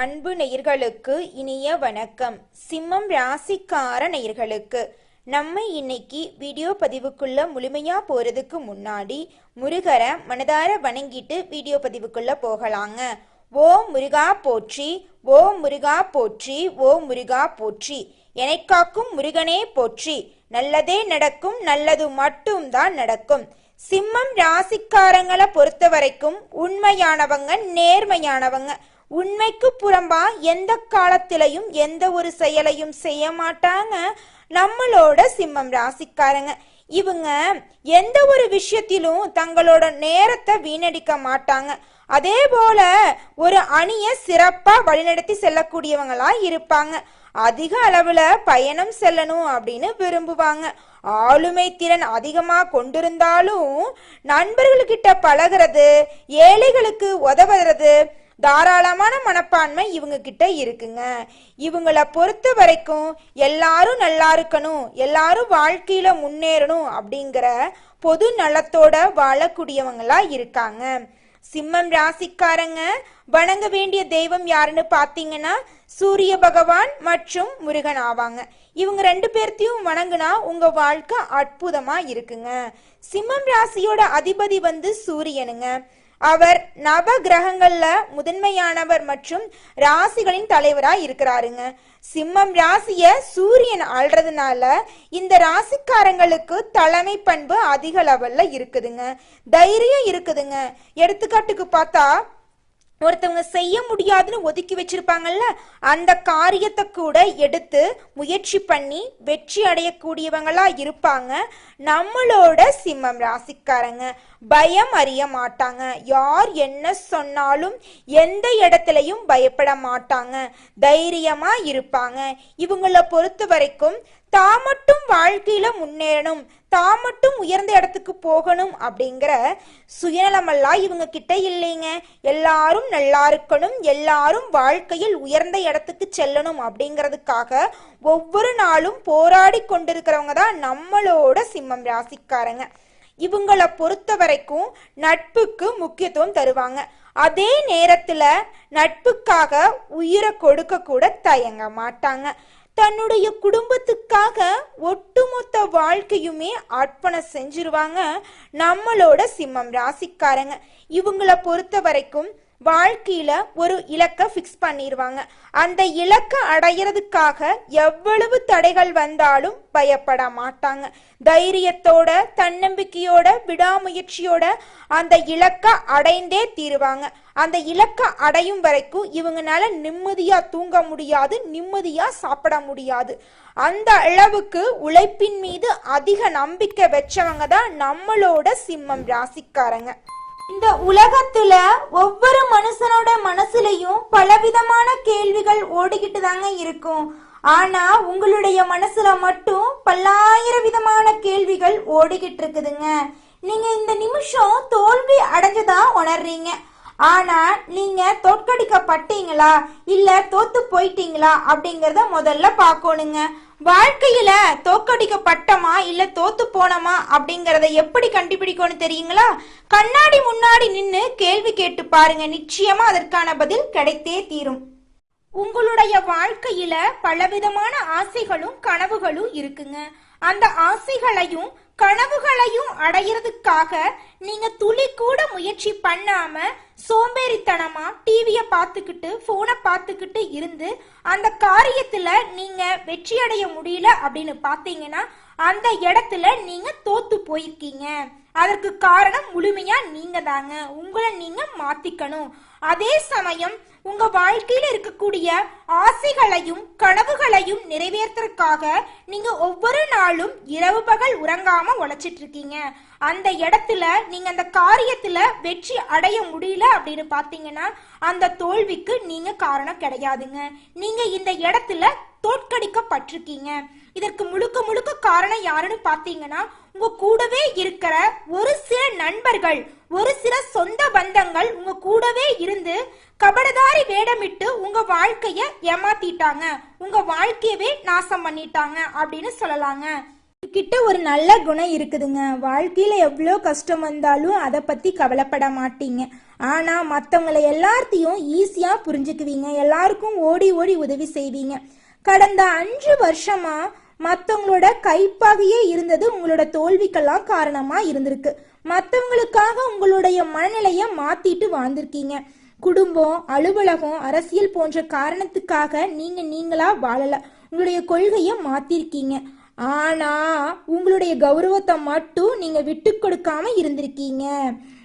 அன்பு நேயர்களுக்கு இனிய வணக்கம். சிம்மம் ராசிக்கார நேயர்களுக்கு நம்ம இன்னைக்கு வீடியோ பதிவுக்குள்ள முழுமையா போறதுக்கு முன்னாடி முருகரை மனதார வணங்கிட்டு வீடியோ பதிவுக்குள்ள போகலாங்க. ஓம் முருகா போற்றி, ஓம் முருகா போற்றி, ஓம் முருகா போற்றி. என்னை காக்கும் முருகனே போற்றி. நல்லதே நடக்கும், நல்லது மட்டும் தான் நடக்கும். சிம்மம் ராசிக்காரங்களை பொறுத்த வரைக்கும் உண்மையானவங்க, நேர்மையானவங்க. உண்மைக்கு புறம்பா எந்த காலத்திலையும் எந்த ஒரு செயலையும் செய்ய மாட்டாங்க நம்மளோட சிம்மம் ராசிக்காரங்க. இவங்க எந்த ஒரு விஷயத்திலும் தங்களோட நேரத்தை வீணடிக்க மாட்டாங்க. அதே போல ஒரு அணிய சிறப்பா வழிநடத்தி செல்லக்கூடியவங்களா இருப்பாங்க. அதிக அளவுல பயணம் செல்லணும் அப்படின்னு விரும்புவாங்க. ஆளுமை திறன் அதிகமா கொண்டிருந்தாலும் நண்பர்கள்கிட்ட பழகிறது, ஏழைகளுக்கு உதவுறது, தாராளமான மனப்பான்மை இவங்க கிட்ட இருக்குங்க. இவங்கள பொறுத்த வரைக்கும் எல்லாரும் நல்லா இருக்கணும், எல்லாரும் வாழ்க்கையில முன்னேறணும் அப்படிங்கிற பொது நலத்தோட வாழக்கூடியவங்களா இருக்காங்க. சிம்மம் ராசிக்காரங்க வணங்க வேண்டிய தெய்வம் யாருன்னு பாத்தீங்கன்னா சூரிய பகவான் மற்றும் முருகன் ஆவாங்க. இவங்க ரெண்டு பேர்த்தையும் வணங்குனா உங்க வாழ்க்கை அற்புதமா இருக்குங்க. சிம்மம் ராசியோட அதிபதி சூரியனுங்க. அவர் நவ கிரகங்கள்ல முதன்மையானவர் மற்றும் ராசிகளின் தலைவரா இருக்கிறாருங்க. சிம்மம் ராசிய சூரியன் ஆள்றதுனால இந்த ராசிக்காரங்களுக்கு தலைமை பண்பு அதிக லெவல்ல இருக்குதுங்க. தைரியம் இருக்குதுங்க. எடுத்துக்காட்டுக்கு பார்த்தா ஒருத்தவங்க செய்ய முடியாதுன்னு ஒதுக்கி வச்சிருப்பாங்கல்ல, அந்த காரியத்தை கூட எடுத்து முயற்சி பண்ணி வெற்றி அடையக்கூடியவங்களா இருப்பாங்க நம்மளோட சிம்மம் ராசிக்காரங்க. பயம் அறிய மாட்டாங்க. யார் என்ன சொன்னாலும் எந்த இடத்துலையும் பயப்பட மாட்டாங்க. தைரியமா இருப்பாங்க. இவங்கள பொறுத்த வரைக்கும் தான் மட்டும் வாழ்க்கையில முன்னேறணும், தான் மட்டும் உயர்ந்த இடத்துக்கு போகணும் அப்படிங்கிற சுயநலமெல்லாம் இவங்க கிட்ட இல்லைங்க. எல்லாரும் நல்லா இருக்கணும், எல்லாரும் வாழ்க்கையில் உயர்ந்த இடத்துக்கு செல்லணும் அப்படிங்கிறதுக்காக ஒவ்வொரு நாளும் போராடி கொண்டிருக்கிறவங்க தான் நம்மளோட சிம்மம் ராசிக்காரங்க. இவங்கள பொறுத்த வரைக்கும் நட்புக்கு முக்கியத்துவம் தருவாங்க. அதே நேரத்துல நட்புக்காக உயிரை கொடுக்க கூட தயங்க மாட்டாங்க. தன்னுடைய குடும்பத்துக்காக ஒட்டுமொத்த வாழ்க்கையுமே அர்ப்பணம் செஞ்சிருவாங்க நம்மளோட சிம்மம் ராசிக்காரங்க. இவங்கள பொறுத்த வரைக்கும் வாழ்க்கையில ஒரு இலக்கை ஃபிக்ஸ் பண்ணிடுவாங்க. அந்த இலக்கை அடையிறதுக்காக எவ்வளவு தடைகள் வந்தாலும் பயப்பட மாட்டாங்க. தைரியத்தோட, தன்னம்பிக்கையோட, விடாமுயற்சியோட அந்த இலக்கை அடைந்தே தீருவாங்க. அந்த இலக்கை அடையும் வரைக்கும் இவங்கனால நிம்மதியா தூங்க முடியாது, நிம்மதியா சாப்பிட முடியாது. அந்த அளவுக்கு உழைப்பின் மீது அதிக நம்பிக்கை வச்சவங்க தான் நம்மளோட சிம்மம் ராசிக்காரங்க. இந்த உலகத்துல ஒவ்வொரு மனுஷனோட மனசுலயும் பலவிதமான கேள்விகள் ஓடிக்கிட்டு தாங்க இருக்கும். ஆனா உங்களுடைய மனசுல மட்டும் பல்லாயிரம் விதமான கேள்விகள் ஓடிக்கிட்டு இருக்குதுங்க. நீங்க இந்த நிமிஷம் தோல்வி அடைஞ்சதா உணர்றீங்க. ஆனா நீங்க தோற்கடிக்கப்பட்டீங்களா இல்ல தோத்து போயிட்டீங்களா அப்படிங்கறத முதல்ல பார்க்கணுங்க. வாழ்க்கையில தோற்கடிக்கப்பட்டமா இல்ல தோத்து போனமா அப்படிங்கறத எப்படி கண்டுபிடிக்கணும் தெரியுங்களா? கண்ணாடி முன்னாடி நின்னு கேள்வி கேட்டு பாருங்க. நிச்சயமா அதற்கான பதில் கிடைத்தே தீரும். உங்களுடைய வாழ்க்கையில பலவிதமான ஆசைகளும் கனவுகளும் இருக்குங்க. அந்த ஆசைகளையும் கனவுகளையும் அடையிறதுக்காக நீங்க துளி கூட முயற்சி பண்ணாம சோம்பேறித்தனமா டிவிய பார்த்துக்கிட்டு போனை பார்த்துக்கிட்டு இருந்து அந்த காரியத்துல நீங்க வெற்றி அடைய முடியல அப்படின்னு பாத்தீங்கன்னா அந்த இடத்துல நீங்க தோத்து போயிருக்கீங்க. அதற்கு காரணம் முழுமையா நீங்க தாங்க. உங்களை நீங்க மாத்திக்கணும். அதே சமயம் உங்க வாழ்க்கையில இருக்கக்கூடிய ஆசைகளையும் கனவுகளையும் நிறைவேற்றறதுக்காக நீங்க ஒவ்வொரு நாளும் இரவு பகல் உறங்காம உழைச்சிட்டு இருக்கீங்க. அந்த இடத்துல நீங்க அந்த காரியத்துல வெற்றி அடைய முடியல அப்படின்னு பாத்தீங்கன்னா அந்த தோல்விக்கு நீங்க காரணம் கிடையாதுங்க. நீங்க இந்த இடத்துல தோற்கடிக்கப்பட்டிருக்கீங்க. இதற்கு முழுக்க முழுக்க காரணம் யாருன்னு பாத்தீங்கன்னா உங்க கூடவே இருக்கிற ஒரு சில நண்பர்கள், ஒரு சில சொந்த பந்தங்கள் உங்க கூடவே இருந்து கபடதாரி வேடமிட்டு உங்க வாழ்க்கைய ஏமாத்திட்டாங்க, உங்க வாழ்க்கையவே நாசம் பண்ணிட்டாங்க அப்படின்னு சொல்லலாங்க. கிட்ட ஒரு நல்ல குணம் இருக்குதுங்க. வாழ்க்கையில எவ்வளோ கஷ்டம் வந்தாலும் அதை பத்தி கவலைப்பட மாட்டீங்க. ஆனா மற்றவங்களை எல்லாத்தையும் ஈஸியா புரிஞ்சுக்குவீங்க, எல்லாருக்கும் ஓடி ஓடி உதவி செய்வீங்க. கடந்த 5 வருஷமா மற்றவங்களோட கைப்பாகையே இருந்தது உங்களோட தோல்விக்கெல்லாம் காரணமா இருந்திருக்கு. மற்றவங்களுக்காக உங்களுடைய மனநிலைய மாத்திட்டு வாழ்ந்திருக்கீங்க. குடும்பம், அலுவலகம், அரசியல் போன்ற காரணத்துக்காக நீங்களா வாழல, உங்களுடைய கொள்கைய மாத்திருக்கீங்க. ஆனா உங்களுடைய கௌரவத்தை மட்டும் நீங்க விட்டு கொடுக்காம இருந்திருக்கீங்க.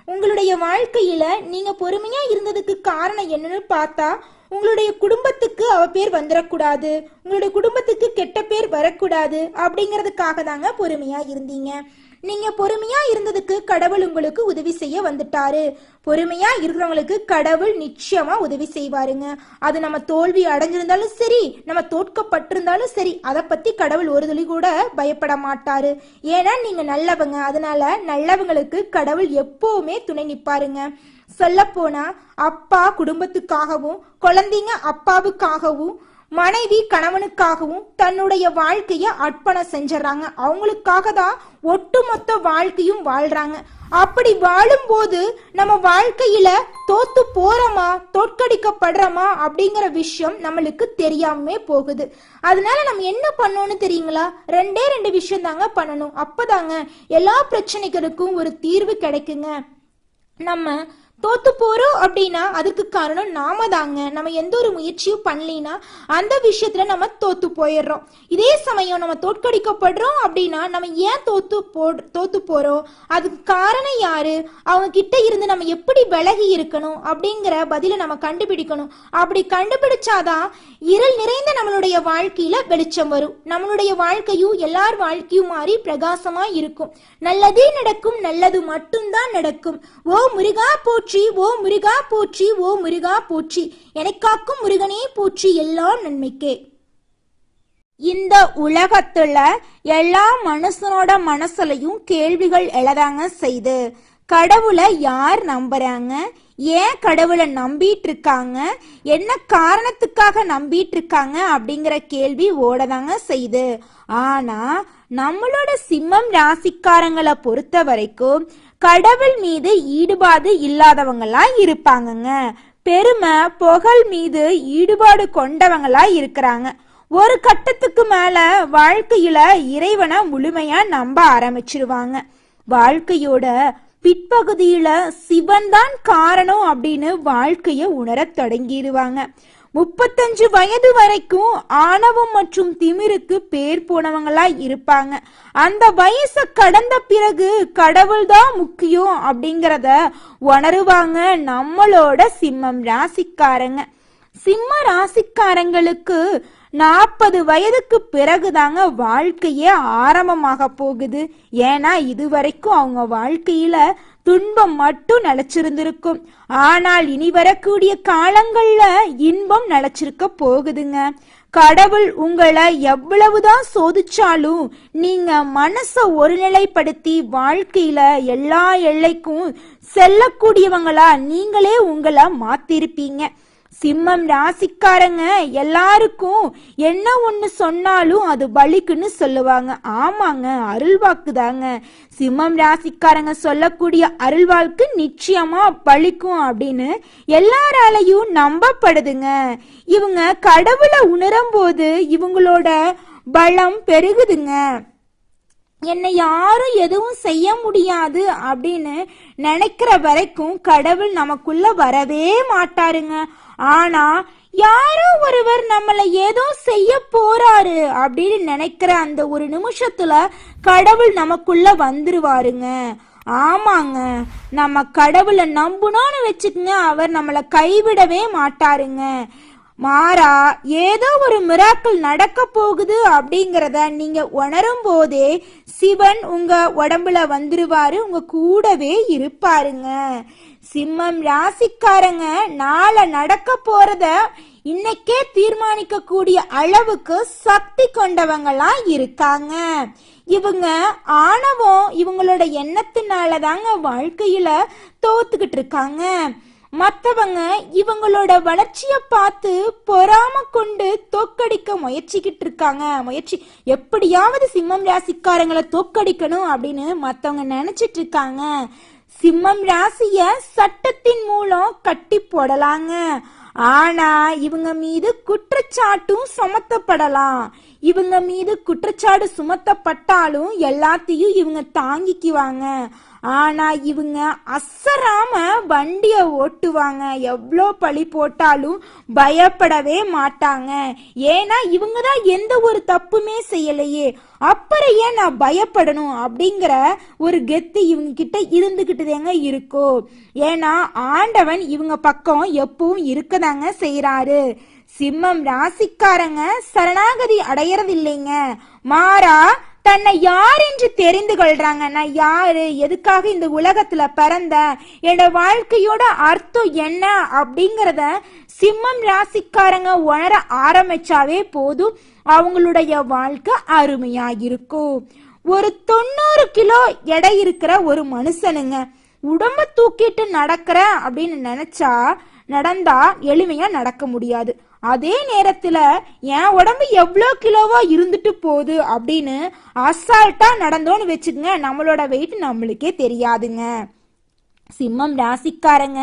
உங்களுடைய வாழ்க்கையில நீங்க பொறுமையா இருந்ததுக்கு காரணம் என்னன்னு பார்த்தா, உங்களுடைய குடும்பத்துக்கு அவ பேர் வந்துடக்கூடாது, உங்களுடைய குடும்பத்துக்கு கெட்ட பேர் வரக்கூடாது அப்படிங்கிறதுக்காக தாங்க பொறுமையா இருந்தீங்க. நீங்க பொறுமையா இருந்ததுக்கு கடவுள் உங்களுக்கு உதவி செய்ய வந்துட்டாரு. பொறுமையா இருக்கிறவங்களுக்கு கடவுள் நிச்சயமா உதவி செய்வாருங்க. அது நம்ம தோல்வி அடைஞ்சிருந்தாலும் சரி, நம்ம தோற்கப்பட்டிருந்தாலும் சரி, அதை பத்தி கடவுள் ஒரு துளி கூட பயப்பட மாட்டாரு. ஏன்னா நீங்க நல்லவங்க, அதனால நல்லவங்களுக்கு கடவுள் எப்பவுமே துணை நிப்பாருங்க. சொல்ல போனா அப்பா குடும்பத்துக்காகவும், குழந்தைங்க அப்பாவுக்காகவும், மனைவி கணவனுக்காகவும் தன்னுடைய வாழ்க்கைய அர்ப்பணம் செஞ்சிடறாங்க. அவங்களுக்காக தான் ஒட்டுமொத்த வாழ்க்கையும் வாழ்றாங்க. அப்படி வாழும்போது நம்ம வாழ்க்கையில தோத்து போறோமா, தோற்கடிக்கப்படுறோமா அப்படிங்கிற விஷயம் நம்மளுக்கு தெரியாமே போகுது. அதனால நம்ம என்ன பண்ணணும்னு தெரியுங்களா? 2 விஷயம் தாங்க பண்ணணும். அப்பதாங்க எல்லா பிரச்சனைகளுக்கும் ஒரு தீர்வு கிடைக்குங்க. நம்ம தோத்து போறோம் அப்படின்னா அதுக்கு காரணம் நாம தாங்க. நம்ம எந்த ஒரு முயற்சியும் பண்ணலினா அந்த விஷயத்துல நம்ம தோத்து போயிடுறோம். இதே சமயம் நம்ம தோற்கடிக்கப்படுறோம் அப்படின்னா நம்ம ஏன் தோத்து போறோம், அதுக்கு காரணம் யாரு, அவங்க கிட்ட இருந்து நம்ம எப்படி விலகி இருக்கணும் அப்படிங்கிற பதில நம்ம கண்டுபிடிக்கணும். அப்படி கண்டுபிடிச்சாதான் இருள் நிறைந்த நம்மளுடைய வாழ்க்கையில வெளிச்சம் வரும். நம்மளுடைய வாழ்க்கையும் எல்லார் வாழ்க்கையும் மாறி பிரகாசமா இருக்கும். நல்லதே நடக்கும், நல்லது மட்டும்தான் நடக்கும். ஓ முருகா போற்றி, ஓ முருகா போற்றி, ஓ முருகா போற்றி, எனக்காக்கும் முருகனே போற்றி, எல்லாம் நன்மைக்கே. இந்த உலகத்துல எல்லா மனுஷனோட மனசுலையும் கேள்விகள் எழதாங்க செய்து. கடவுளை யார் நம்புறாங்க, ஏன் கடவுளை நம்பிட்டு இருக்காங்க, என்ன காரணத்துக்காக நம்பிட்டு இருக்காங்க அப்படிங்கிற கேள்வி ஓடதாங்க செய்து. ஆனா நம்மளோட சிம்மம் ராசிக்காரங்களை பொறுத்த வரைக்கும் கடவுள் மீது ஈடுபாடு இல்லாதவங்களா இருப்பாங்கங்க. பெருமை புகழ் மீது ஈடுபாடு கொண்டவங்களா இருக்கிறாங்க. ஒரு கட்டத்துக்கு மேல வாழ்க்கையில இறைவனை முழுமையா நம்ப ஆரம்பிச்சிருவாங்க. வாழ்க்கையோட பிற்பகுதியில சிவன் தான் காரணம் அப்படின்னு வாழ்க்கைய உணர தொடங்கிடுவாங்க. 35 வயது வரைக்கும் ஆணவம் மற்றும் திமிருக்கு பேர் போனவங்களா இருப்பாங்க. அந்த வயசை கடந்த பிறகு கடவுள் தான் முக்கியம் அப்படிங்கிறத உணருவாங்க நம்மளோட சிம்மம் ராசிக்காரங்க. சிம்ம ராசிக்காரங்களுக்கு 40 வயதுக்கு பிறகுதாங்க வாழ்க்கையே ஆரம்பமாக போகுது. ஏன்னா இதுவரைக்கும் அவங்க வாழ்க்கையில துன்பம் மட்டும் நிலைச்சிருந்திருக்கும். ஆனால் இனி வரக்கூடிய காலங்கள்ல இன்பம் நிலைச்சிருக்க போகுதுங்க. கடவுள் உங்களை எவ்வளவுதான் சோதிச்சாலும் நீங்க மனசை ஒருநிலைப்படுத்தி வாழ்க்கையில எல்லா எல்லைக்கும் செல்லக்கூடியவங்களா நீங்களே உங்களை மாத்திருப்பீங்க. சிம்மம் ராசிக்காரங்க எல்லாருக்கும் என்ன ஒண்ணு சொன்னாலும் அது பலிக்குன்னு சொல்லுவாங்க. ஆமாங்க, அருள்வாக்கு தாங்க. சிம்மம் ராசிக்காரங்க சொல்லக்கூடிய அருள்வாக்கு நிச்சயமா பலிக்கும் அப்படின்னு எல்லாராலையும் நம்பப்படுதுங்க. இவங்க கடவுளை உணரும் போது இவங்களோட பலம் பெருகுதுங்க. என்னை யாரும் எதுவும் செய்ய முடியாது அப்படின்னு நினைக்கிற வரைக்கும் கடவுள் நமக்குள்ள வரவே மாட்டாருங்க. ஆனா யாரோ ஒருவர் நம்மளை ஏதோ செய்ய போறாரு அப்படின்னு நினைக்கிற அந்த ஒரு நிமிஷத்துல கடவுள் நமக்குள்ள வந்துருவாருங்க. ஆமாங்க, நம்ம கடவுளை நம்புனோன்னு வச்சுக்கங்க, அவர் நம்மளை கைவிடவே மாட்டாருங்க. மாறா ஏதோ ஒரு மிராக்கிள் நடக்க போகுது அப்படிங்கிறத நீங்க உணரும் போதே சிவன் உங்க உடம்புல வந்துருவாரு, உங்க கூடவே இருப்பாருங்க. சிம்மம் ராசிக்காரங்க நாளை நடக்க போறத இன்னைக்கே தீர்மானிக்க கூடிய அளவுக்கு சக்தி கொண்டவங்களா இருக்காங்க. இவங்க ஆணவம் இவங்களோட எண்ணத்தினால தாங்க வாழ்க்கையில தோத்துக்கிட்டு இருக்காங்க. மற்றவங்க இவங்களோட வளர்ச்சியை பார்த்து பொறாம கொண்டு தோக்கடிக்க முயற்சிக்கிட்டு இருக்காங்க. எப்படியாவது சிம்மம் ராசிக்காரங்களை தோக்கடிக்கணும் அப்படின்னு மற்றவங்க நினைச்சிட்டு இருக்காங்க. சிம்மம் ராசிய சட்டத்தின் மூலம் கட்டி போடலாங்க. ஆனா இவங்க மீது குற்றச்சாட்டும் சுமத்தப்படலாம். இவங்க மீது குற்றச்சாட்டு சுமத்தப்பட்டாலும் எல்லாத்தையும் இவங்க தாங்கிக்குவாங்க. ஆனா இவங்க அசராம வண்டிய ஓட்டுவாங்க. எவ்வளோ பழி போட்டாலும் பயப்படவே மாட்டாங்க. ஏன்னா இவங்க தான் எந்த ஒரு தப்புமே செய்யலையே, அப்புறம் ஏன் நான் பயப்படணும் அப்படிங்கிற ஒரு கெத்து இவங்க கிட்ட இருந்துகிட்டுதாங்க இருக்கும். ஏன்னா ஆண்டவன் இவங்க பக்கம் எப்பவும் இருக்கதாங்க செய்யறாரு. சிம்மம் ராசிக்காரங்க சரணாகதி அடையறது இல்லைங்க, மாறா தன்னை யார் என்று தெரிந்து கொள்றாங்க. நான் யாரு, எதுக்காக இந்த உலகத்துல பிறந்த, என்னோட வாழ்க்கையோட அர்த்தம் என்ன அப்படிங்கறத சிம்மம் ராசிக்காரங்க உணர ஆரம்பிச்சாவே போதும், அவங்களுடைய வாழ்க்கை அருமையா இருக்கும். ஒரு 90 கிலோ எடை இருக்கிற ஒரு மனுஷனுங்க உடம்ப தூக்கிட்டு நடக்கிற அப்படின்னு நடந்தா எளிமையா நடக்க முடியாது. அதே நேரத்துல என் உடம்பு எவ்வளோ கிலோவா இருந்துட்டு போகுது அப்படின்னு அசால்ட்டா நடந்தோன்னு வச்சுக்கங்க, நம்மளோட வெயிட் நம்மளுக்கே தெரியாதுங்க. சிம்மம் ராசிக்காரங்க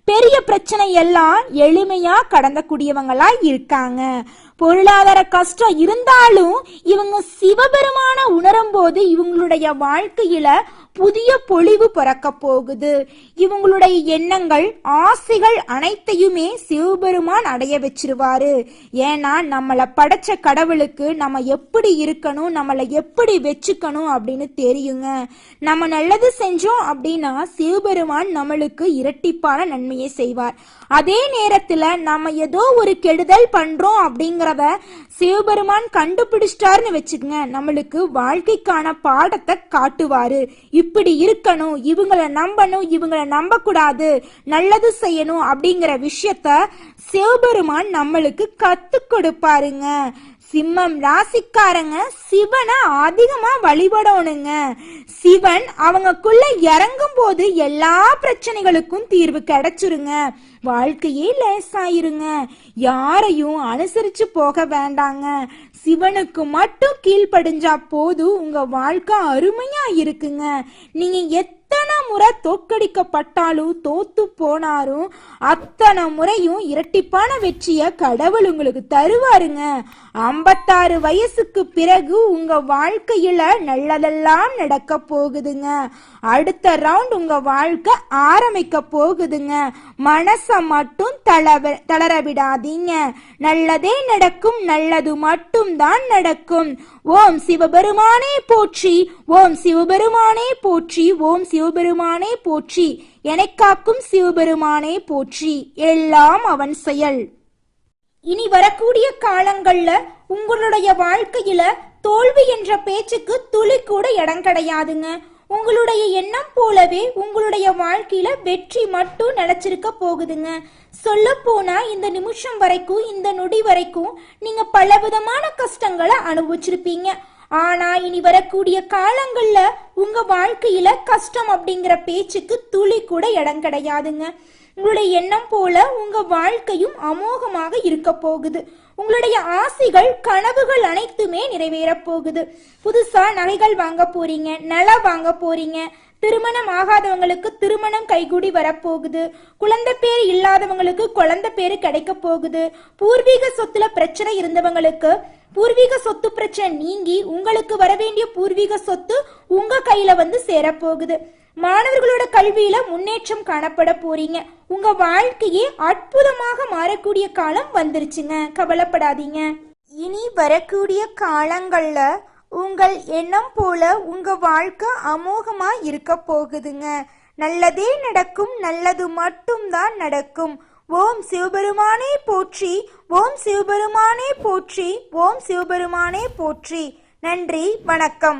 பெரிய பிரச்சனை எல்லாம் எளிமையா கடந்தக்கூடியவங்களா இருக்காங்க. பொருளாதார கஷ்டம் இருந்தாலும் இவங்க சிவபெருமான உணரும் போது இவங்களுடைய வாழ்க்கையில புதிய பொலிவு பிறக்க போகுது. இவங்களுடைய எண்ணங்கள் ஆசைகள் அனைத்தையுமே சிவபெருமான் அடைய வச்சிருவாரு. ஏன்னா நம்மளை படைச்ச கடவுளுக்கு நம்ம எப்படி இருக்கணும், நம்மளை எப்படி வச்சுக்கணும் அப்படின்னு தெரியுங்க. நம்ம நல்லது செஞ்சோம் அப்படின்னா சிவபெருமான் நம்மளுக்கு இரட்டிப்பான நன்மையை செய்வார். அதே நேரத்துல நம்ம ஏதோ ஒரு கெடுதல் பண்றோம் அப்படிங்கிறத சிவபெருமான் கண்டுபிடிச்சிட்டாருன்னு வச்சுக்கங்க, நம்மளுக்கு வாழ்க்கைக்கான பாடத்தை காட்டுவாரு. இப்படி இருக்கணும், இவங்களை நம்பணும், இவங்களை நம்ப கூடாது, நல்லது செய்யணும் அப்படிங்கிற விஷயத்த சிவபெருமான் நம்மளுக்கு கத்து கொடுப்பாருங்க. சிம்மம் ராசிக்காரங்க சிவனை அதிகமா வழிபடணுங்க. சிவன் அவங்கக்குள்ள இறங்கும் போது எல்லா பிரச்சனைகளுக்கும் தீர்வு கிடைச்சிருங்க. வாழ்க்கையே லேசாயிருங்க. யாரையும் அனுசரிச்சு போக வேண்டாங்க. சிவனுக்கு மட்டும் கீழ்ப்படிஞ்சா போதும், உங்க வாழ்க்கை அருமையா இருக்குங்க. நீங்க எத்தனை முறை தோற்கடிக்கப்பட்டாலும் தோத்து போனாலும் அத்தனை முறையும் இரட்டிப்பான வெற்றிய கடவுள் உங்களுக்கு தருவாருங்க. 56 வயசுக்கு பிறகு உங்க வாழ்க்கையில நல்லதெல்லாம் நடக்க போகுதுங்க. அடுத்த ரவுண்ட் உங்க வாழ்க்கை ஆரம்பிக்க போகுதுங்க. மனச மட்டும் தளர விடாதீங்க. நல்லதே நடக்கும், நல்லது மட்டும் தான் நடக்கும். ஓம் சிவபெருமானே போற்றி, ஓம் சிவபெருமானே போற்றி, ஓம் சிவபெருமானே போற்றி, எனக்காக்கும் சிவபெருமானே போற்றி, எல்லாம் அவன் செயல். இனி வரக்கூடிய காலங்கள்ல உங்களுடைய வாழ்க்கையில தோல்வி என்ற பேச்சுக்கு துளி கூட இடம் கிடையாதுங்க. உங்களுடைய எண்ணம் போலவே உங்களுடைய வாழ்க்கையில வெற்றி மட்டும் நிலைச்சிருக்க போகுதுங்க. சொல்ல போனா இந்த நிமிஷம் வரைக்கும், இந்த நொடி வரைக்கும் நீங்க பலவிதமான கஷ்டங்களை அனுபவிச்சிருப்பீங்க. ஆனா இனி வரக்கூடிய காலங்கள்ல உங்க வாழ்க்கையில கஷ்டம் அப்படிங்கிற பேச்சுக்கு துளி கூட இடம் கிடையாதுங்க. உங்களுடைய எண்ணம் போல உங்க வாழ்க்கையும் அமோகமாக இருக்க போகுது. உங்களுடைய ஆசைகள் கனவுகள் அனைத்துமே நிறைவேற போகுது. புதுசா நகைகள் வாங்க போறீங்க, நிலம் வாங்க போறீங்க. திருமணம் ஆகாதவங்களுக்கு திருமணம் கைகூடி வரப்போகுது. குழந்தை பேர் இல்லாதவங்களுக்கு குழந்தை பேரு கிடைக்க போகுது. பூர்வீக சொத்துல பிரச்சனை இருந்தவங்களுக்கு பூர்வீக சொத்து பிரச்சனை நீங்கி உங்களுக்கு வர வேண்டிய பூர்வீக சொத்து உங்க கையில வந்து சேரப்போகுது. மாணவர்களோட கல்வியில முன்னேற்றம் காணப்பட போறீங்க. உங்க வாழ்க்கையே அற்புதமாக மாறக்கூடிய காலம் வந்துருச்சுங்க. கவலைப்படாதீங்க. இனி வரக்கூடிய காலங்கள்ல உங்கள் எண்ணம் போல உங்க வாழ்க்கை அமோகமா இருக்க போகுதுங்க. நல்லதே நடக்கும், நல்லது மட்டும்தான் நடக்கும். ஓம் சிவபெருமானே போற்றி, ஓம் சிவபெருமானே போற்றி, ஓம் சிவபெருமானே போற்றி. நன்றி, வணக்கம்.